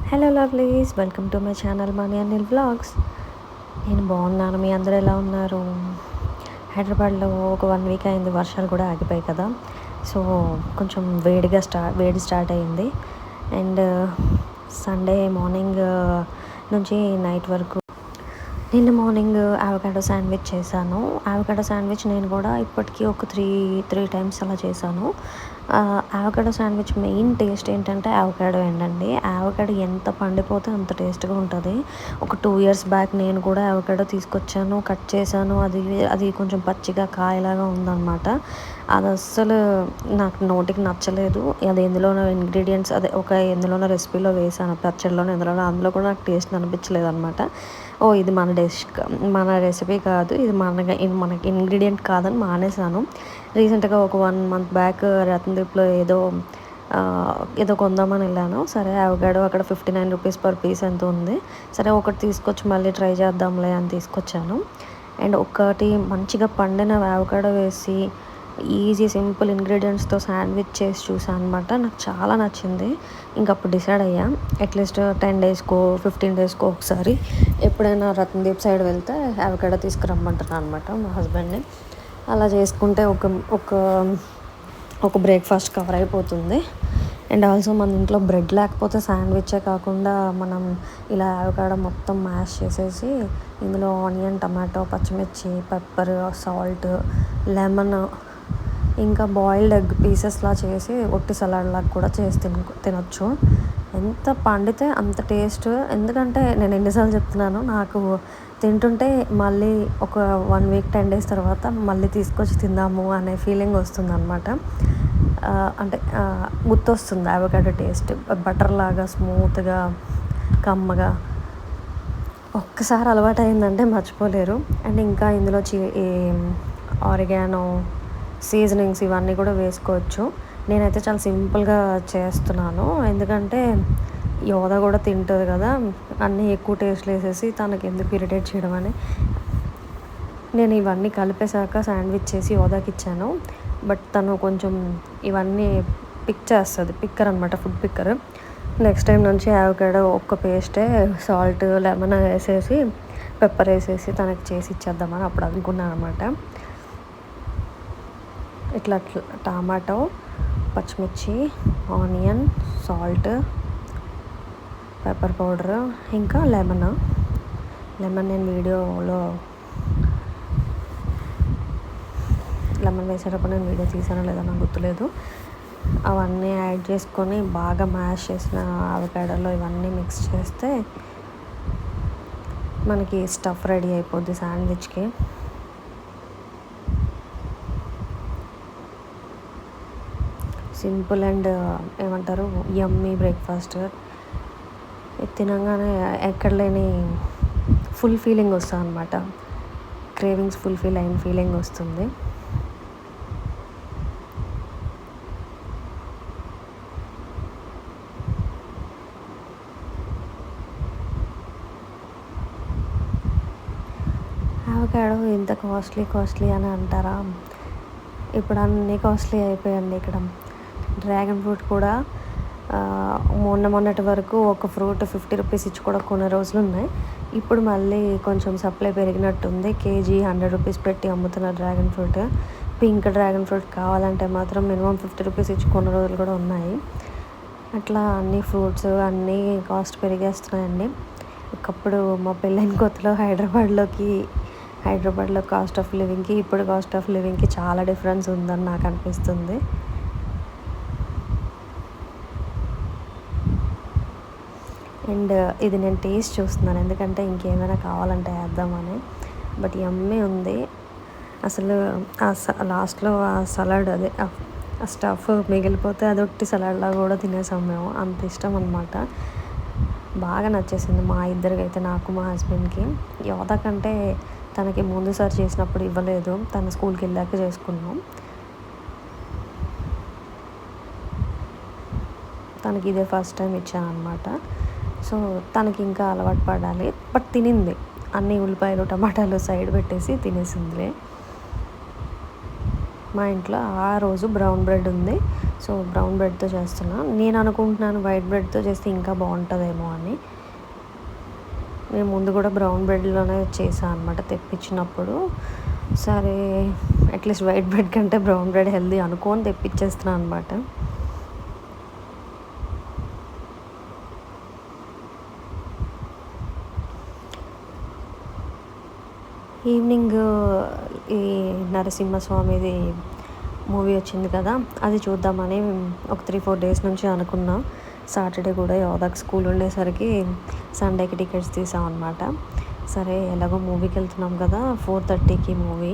Hello lovelies, welcome to my channel money Anil vlogs. నేను బాగున్నాను, మీ అందరూ ఎలా ఉన్నారు? హైదరాబాద్లో ఒక 1 వీక్ అయింది, వర్షాలు కూడా ఆగిపోయాయి కదా. సో కొంచెం వేడి స్టార్ట్ అయ్యింది. అండ్ సండే మార్నింగ్ నుంచి నైట్ వరకు నిన్న మార్నింగ్ అవకాడో శాండ్విచ్ చేశాను. అవకాడో శాండ్విచ్ నేను కూడా ఇప్పటికీ ఒక త్రీ టైమ్స్ అలా చేశాను. అవకాడో శాండ్విచ్ మెయిన్ టేస్ట్ ఏంటంటే అవకాడో ఏంటండి. అవకాడో ఎంత పండిపోతే అంత టేస్ట్గా ఉంటుంది. ఒక 2 years బ్యాక్ నేను కూడా అవకాడో తీసుకొచ్చాను, కట్ చేశాను. అది కొంచెం పచ్చిగా కాయలాగా ఉందన్నమాట. అది అస్సలు నాకు నోటికి నచ్చలేదు. అది ఎందులోనో ఇంగ్రీడియంట్స్ ఎందులోనో రెసిపీలో వేసాను, పచ్చడిలోనో ఎందులోనో, అందులో కూడా నాకు టేస్ట్ అనిపించలేదు అనమాట. ఇది మన రెసిపీ కాదు, ఇది మనకి ఇంగ్రీడియంట్ కాదని మానేసాను. రీసెంట్గా ఒక 1 month బ్యాక్ రత్నదీప్లో ఏదో కొందామని వెళ్ళాను. సరే అవకాడో అక్కడ 59 రూపీస్ పర్ పీస్ ఎంత ఉంది. సరే ఒకటి తీసుకొచ్చి మళ్ళీ ట్రై చేద్దాంలే అని తీసుకొచ్చాను. అండ్ ఒకటి మంచిగా పండిన అవకాడో వేసి ఈజీ సింపుల్ ఇంగ్రీడియంట్స్తో శాండ్విచ్ చేసి చూసాను అనమాట. నాకు చాలా నచ్చింది. ఇంకప్పుడు డిసైడ్ అయ్యా, అట్లీస్ట్ 10 daysకో 15 daysకో ఒకసారి ఎప్పుడైనా రత్నదీప్ సైడ్ వెళ్తే అవకాడో తీసుకురమ్మంటున్నాను అనమాట మా హస్బెండ్ని. అలా చేసుకుంటే ఒక బ్రేక్ఫాస్ట్ కవర్ అయిపోతుంది. అండ్ ఆల్సో మన ఇంట్లో బ్రెడ్ లేకపోతే శాండ్విచే కాకుండా మనం ఇలా అవకాడో మొత్తం మ్యాష్ చేసేసి ఇందులో ఆనియన్, టమాటో, పచ్చిమిర్చి, పెప్పర్, సాల్ట్, లెమన్, ఇంకా బాయిల్డ్ ఎగ్ పీసెస్లా చేసి ఒట్టి సలాడ్ లాగా కూడా చేసి తినొచ్చు. ఎంత పండితే అంత టేస్ట్. ఎందుకంటే నేను ఎన్నిసార్లు చెప్తున్నాను, నాకు తింటుంటే మళ్ళీ ఒక 1 week 10 days తర్వాత మళ్ళీ తీసుకొచ్చి తిందాము అనే ఫీలింగ్ వస్తుంది అనమాట. అంటే గుర్తొస్తుంది అవకాడో టేస్ట్. బటర్ లాగా స్మూత్గా, కమ్మగా. ఒక్కసారి అలవాటు అయిందంటే మర్చిపోలేరు. అండ్ ఇంకా ఇందులో ఆరిగానో, సీజనింగ్స్ ఇవన్నీ కూడా వేసుకోవచ్చు. నేనైతే చాలా సింపుల్గా చేస్తున్నాను, ఎందుకంటే యోధ కూడా తింటుంది కదా, అన్నీ ఎక్కువ టేస్ట్లు వేసేసి తనకి ఎందుకు ఇరిటేట్ చేయడం అని నేను ఇవన్నీ కలిపేశాక శాండ్విచ్ చేసి యోధాకి ఇచ్చాను. బట్ తను కొంచెం ఇవన్నీ పిక్కర్ అనమాట, ఫుడ్ పిక్కర్. నెక్స్ట్ టైం నుంచి అవకాడో ఒక్క పేస్టే సాల్ట్, లెమన్ వేసేసి, పెప్పర్ వేసేసి తనకి చేసి ఇచ్చేద్దామని అప్పుడు అనుకున్నాను అనమాట. ఇట్లా టమాటో, పచ్చిమిర్చి, ఆనియన్, సాల్ట్, పెప్పర్ పౌడర్, ఇంకా లెమన్ నేను వీడియోలో లెమన్ వేసేటప్పుడు నేను వీడియో తీసానో లేదో నాకు గుర్తులేదు. అవన్నీ యాడ్ చేసుకొని బాగా మ్యాష్ చేసిన అవకాడోలో ఇవన్నీ మిక్స్ చేస్తే మనకి స్టఫ్ రెడీ అయిపోద్ది శాండ్విచ్కి. సింపుల్ అండ్ ఏమంటారు, యమ్మీ బ్రేక్ఫాస్ట్. తినగానే ఎక్కడ లేని ఫుల్ ఫీలింగ్ వస్తుంది అనమాట. క్రేవింగ్స్ ఫుల్ఫిల్ అయిన ఫీలింగ్ వస్తుంది. అవకాడో ఇంత కాస్ట్లీ అని అంటారా? ఇప్పుడు అన్నీ కాస్ట్లీ అయిపోయాయండి. ఇక్కడ డ్రాగన్ ఫ్రూట్ కూడా మొన్నటి వరకు ఒక ఫ్రూట్ 50 రూపీస్ ఇచ్చి కూడా కొన్ని రోజులు ఉన్నాయి. ఇప్పుడు మళ్ళీ కొంచెం సప్లై పెరిగినట్టుంది. కేజీ 100 రూపీస్ పెట్టి అమ్ముతున్నారు dragon fruit. Pink dragon fruit కావాలంటే మాత్రం మినిమం 50 రూపీస్ ఇచ్చి కొన్ని రోజులు కూడా ఉన్నాయి. అట్లా అన్ని ఫ్రూట్స్ అన్నీ కాస్ట్ పెరిగేస్తున్నాయండి. ఒకప్పుడు మా పెళ్ళైన కొత్తలో హైదరాబాద్లో కాస్ట్ ఆఫ్ లివింగ్కి ఇప్పుడు కాస్ట్ ఆఫ్ లివింగ్కి చాలా డిఫరెన్స్ ఉందని నాకు అనిపిస్తుంది. అండ్ ఇది నేను టేస్ట్ చూస్తున్నాను, ఎందుకంటే ఇంకేమైనా కావాలంటే వేద్దామని. బట్ యమ్మీ ఉంది అసలు. లాస్ట్లో ఆ సలాడ్, ఆ స్టఫ్ మిగిలిపోతే అదొకటి సలాడ్లా కూడా తినేసాం మేము. అంత ఇష్టం అనమాట. బాగా నచ్చేసింది మా ఇద్దరికి అయితే, నాకు మా హస్బెండ్కి. యోధ కంటే తనకి ముందుసారి చేసినప్పుడు ఇవ్వలేదు, తన స్కూల్కి వెళ్ళాక చేసుకున్నాం. తనకి ఇదే ఫస్ట్ టైం ఇచ్చాను అనమాట. సో తనకి ఇంకా అలవాటు పడాలి. బట్ తినింది, అన్ని ఉల్లిపాయలు, టమాటాలు సైడ్ పెట్టేసి తినేసిందిలే. మా ఇంట్లో ఆ రోజు బ్రౌన్ బ్రెడ్ ఉంది. సో బ్రౌన్ బ్రెడ్తో చేస్తున్నా. నేను అనుకుంటున్నాను వైట్ బ్రెడ్తో చేస్తే ఇంకా బాగుంటుందేమో అని. నేను ముందు కూడా బ్రౌన్ బ్రెడ్లోనే చేశాను అనమాట తెప్పించినప్పుడు. సరే అట్లీస్ట్ వైట్ బ్రెడ్ కంటే బ్రౌన్ బ్రెడ్ హెల్దీ అనుకోని తెప్పించేస్తున్నాను అనమాట. ఈవినింగ్ ఈ నరసింహస్వామిది మూవీ వచ్చింది కదా, అది చూద్దామని ఒక 3-4 డేస్ నుంచి అనుకున్నా. సాటర్డే కూడా యోధాకి స్కూల్ ఉండేసరికి సండేకి టికెట్స్ తీసాం అనమాట. సరే ఎలాగో మూవీకి వెళ్తున్నాం కదా, 4:30కి మూవీ,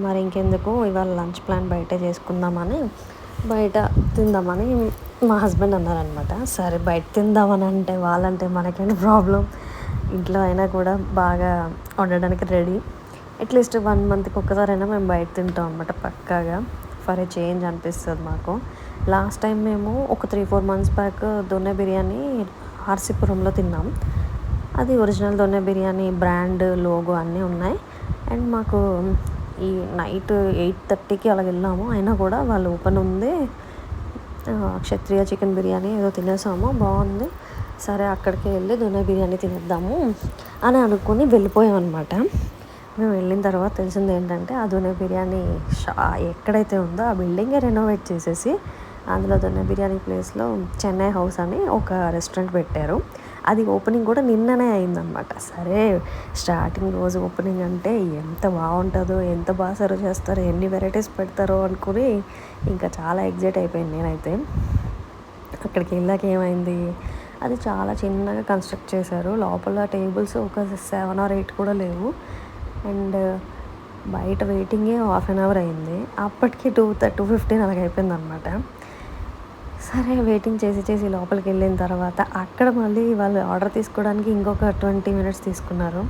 మరి ఇంకెందుకు ఇవాళ లంచ్ ప్లాన్ బయట చేసుకుందామని, బయట తిందామని మా హస్బెండ్ అన్నారనమాట. సరే బయట తిందామని అంటే వాళ్ళంటే మనకేంటి ప్రాబ్లం, ఇంట్లో అయినా కూడా బాగా వండడానికి రెడీ. అట్లీస్ట్ 1 మంత్కి ఒక్కసారైనా మేము బయట తింటాం అనమాట పక్కాగా. ఫర్ ఏ చేంజ్ అనిపిస్తుంది మాకు. లాస్ట్ టైం మేము ఒక 3-4 మంత్స్ బ్యాక్ దొన్నె బిర్యానీ ఆర్సీపురంలో తిన్నాం. అది ఒరిజినల్ దొన్నె బిర్యానీ బ్రాండ్ లోగో అన్నీ ఉన్నాయి. అండ్ మాకు ఈ నైట్ 8:30కి అలా వెళ్ళాము, అయినా కూడా వాళ్ళు ఓపెన్ ఉంది. క్షత్రియ చికెన్ బిర్యానీ ఏదో తినేసాము, బాగుంది. సరే అక్కడికి వెళ్ళి దొన్నె బిర్యానీ తినేద్దాము అని అనుకుని వెళ్ళిపోయాం అనమాట. మేము వెళ్ళిన తర్వాత తెలిసింది ఏంటంటే, ఆ దొన్నె బిర్యానీ ఎక్కడైతే ఉందో ఆ బిల్డింగే రెనోవేట్ చేసేసి అందులో దొన్నె బిర్యానీ ప్లేస్లో చెన్నై హౌస్ అని ఒక రెస్టారెంట్ పెట్టారు. అది ఓపెనింగ్ కూడా నిన్ననే అయిందనమాట. సరే స్టార్టింగ్ రోజు ఓపెనింగ్ అంటే ఎంత బాగుంటుందో, ఎంత బాగా సర్వ్ చేస్తారో, ఎన్ని వెరైటీస్ పెడతారో అనుకుని ఇంకా చాలా ఎగ్జైట్ అయిపోయింది నేనైతే. అక్కడికి వెళ్ళాక ఏమైంది, అది చాలా చిన్నగా కన్స్ట్రక్ట్ చేశారు. లోపల టేబుల్స్ ఒక 7 or 8 కూడా లేవు. అండ్ బయట వెయిటింగే 1/2 hour అయింది. అప్పటికి 2:15 అలాగ అయిపోయింది అనమాట. సరే వెయిటింగ్ చేసి లోపలికి వెళ్ళిన తర్వాత అక్కడ మళ్ళీ వాళ్ళు ఆర్డర్ తీసుకోవడానికి ఇంకొక 20 minutes తీసుకున్నారు.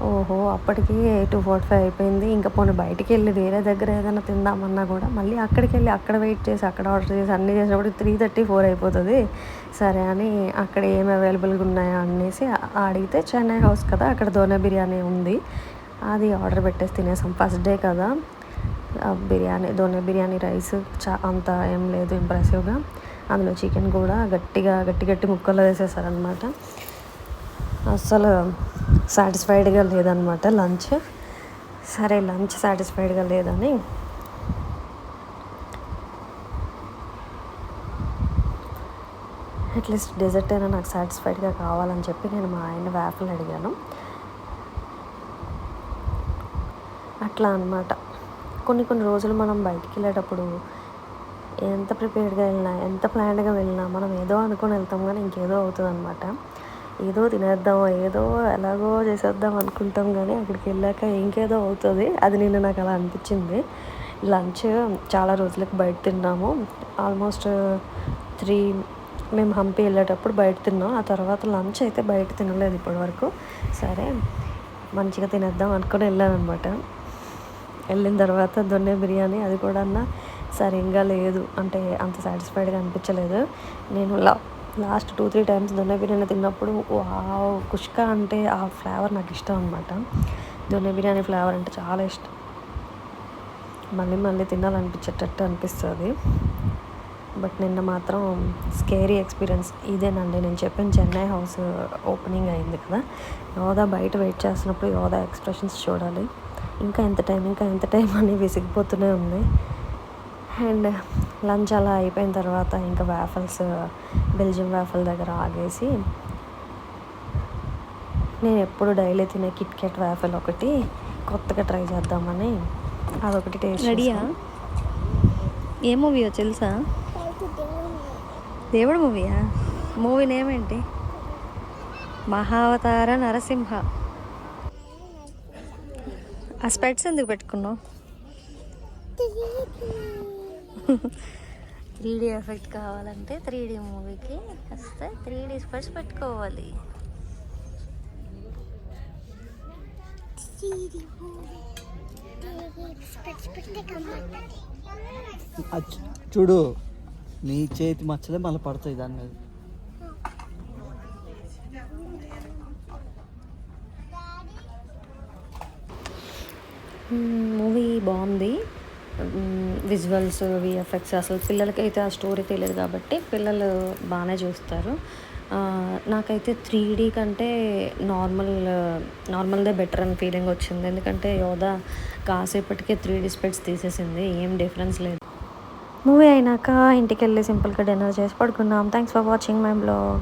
ఓహో అప్పటికి 2:45 అయిపోయింది. ఇంకా పోనీ బయటికి వెళ్ళి వేరే దగ్గర ఏదైనా తిందామన్నా కూడా మళ్ళీ అక్కడికి వెళ్ళి అక్కడ వెయిట్ చేసి అక్కడ ఆర్డర్ చేసి అన్నీ చేసినప్పుడు 3:34 అయిపోతుంది. సరే అని అక్కడ ఏమి అవైలబుల్గా ఉన్నాయో అనేసి అడిగితే చెన్నై హౌస్ కదా, అక్కడ దొన్నె బిర్యానీ ఉంది, అది ఆర్డర్ పెట్టేసి తినేసాం. ఫస్ట్ డే కదా, బిర్యానీ దొన్నె బిర్యానీ రైస్ అంత ఏం లేదు ఇంప్రెసివ్గా. అందులో చికెన్ కూడా గట్టి ముక్కల్లో వేసేసారనమాట. అస్సలు సాటిస్ఫైడ్గా లేదనమాట లంచ్. సరే లంచ్ సాటిస్ఫైడ్గా లేదని అట్లీస్ట్ డెజర్ట్ అయినా నాకు సాటిస్ఫైడ్గా కావాలని చెప్పి నేను మా ఆయన వ్యాఫిల్ అడిగాను. అట్లా అనమాట. కొన్ని రోజులు మనం బయటికి వెళ్ళేటప్పుడు ఎంత ప్రిపేర్డ్గా వెళ్ళినా, ఎంత ప్లాన్డ్గా వెళ్ళినా మనం ఏదో అనుకొని వెళ్తాం, కానీ ఇంకేదో అవుతుంది అనమాట. ఏదో తినేద్దాం, ఏదో ఎలాగో చేసేద్దాం అనుకుంటాం, కానీ అక్కడికి వెళ్ళాక ఇంకేదో అవుతుంది. అది నిన్న నాకు అలా అనిపించింది. లంచ్ చాలా రోజులకు బయట తిన్నాము. ఆల్మోస్ట్ 3 మేము హంపి వెళ్ళేటప్పుడు బయట తిన్నాం. ఆ తర్వాత లంచ్ అయితే బయట తినలేదు ఇప్పటివరకు. సరే మంచిగా తినేద్దాం అనుకుని వెళ్ళాను అనమాట. వెళ్ళిన తర్వాత దొన్నె బిర్యానీ అది కూడా సరిగ్గా లేదు, అంటే అంత సాటిస్ఫైడ్గా అనిపించలేదు. నేను లాస్ట్ 2-3 times దొన్నె బిర్యానీ తిన్నప్పుడు వావ్ కుష్కా అంటే ఆ ఫ్లేవర్ నాకు ఇష్టం అనమాట. దొన్నె బిర్యానీ ఫ్లేవర్ అంటే చాలా ఇష్టం. మళ్ళీ తినాలనిపించేటట్టు అనిపిస్తుంది. బట్ నిన్న మాత్రం స్కేరీ ఎక్స్పీరియన్స్ ఇదేనండి. నేను చెప్పిన చెన్నై హౌస్ ఓపెనింగ్ అయింది కదా, యోధా బయట వెయిట్ చేస్తున్నప్పుడు యోధా ఎక్స్ప్రెషన్స్ చూడాలి. ఇంకా ఎంత టైం అని విసిగిపోతూనే ఉంది. అండ్ లంచ్ అలా అయిపోయిన తర్వాత ఇంకా వ్యాఫల్స్, బెల్జియం వ్యాఫల్ దగ్గర ఆగేసి నేను ఎప్పుడు డైలీ తినే కిట్కాట్ వ్యాఫల్ ఒకటి కొత్తగా ట్రై చేద్దామని అదొకటి టేస్ట్. రెడీయా? ఏ మూవీయో తెలుసా? దేవుడు మూవీయా? మూవీ నేమ్ ఏంటి? మహావతార నరసింహ. ఆ స్పెట్స్ ఎందుకు పెట్టుకున్నావు? 3D ఎఫెక్ట్ కావాలంటే 3D మూవీకి వస్తే 3D స్పెట్స్ పెట్టుకోవాలి. చూడు నీ చేతి మచ్చలే మళ్ళీ పడతాయి దాని మీద. మూవీ బాగుంది. విజువల్స్, విఎఫ్ఎక్స్ అసలు పిల్లలకైతే ఆ స్టోరీ తెలియదు కాబట్టి పిల్లలు బాగానే చూస్తారు. నాకైతే 3D కంటే నార్మల్దే బెటర్ అని ఫీలింగ్ వచ్చింది. ఎందుకంటే యోధా కాసేపటికే 3D స్పెట్స్ తీసేసింది, ఏం డిఫరెన్స్ లేదు. మూవీ అయినాక ఇంటికి వెళ్ళి సింపుల్గా డిన్నర్ చేసి పడుకున్నాం. Thanks for watching my blog.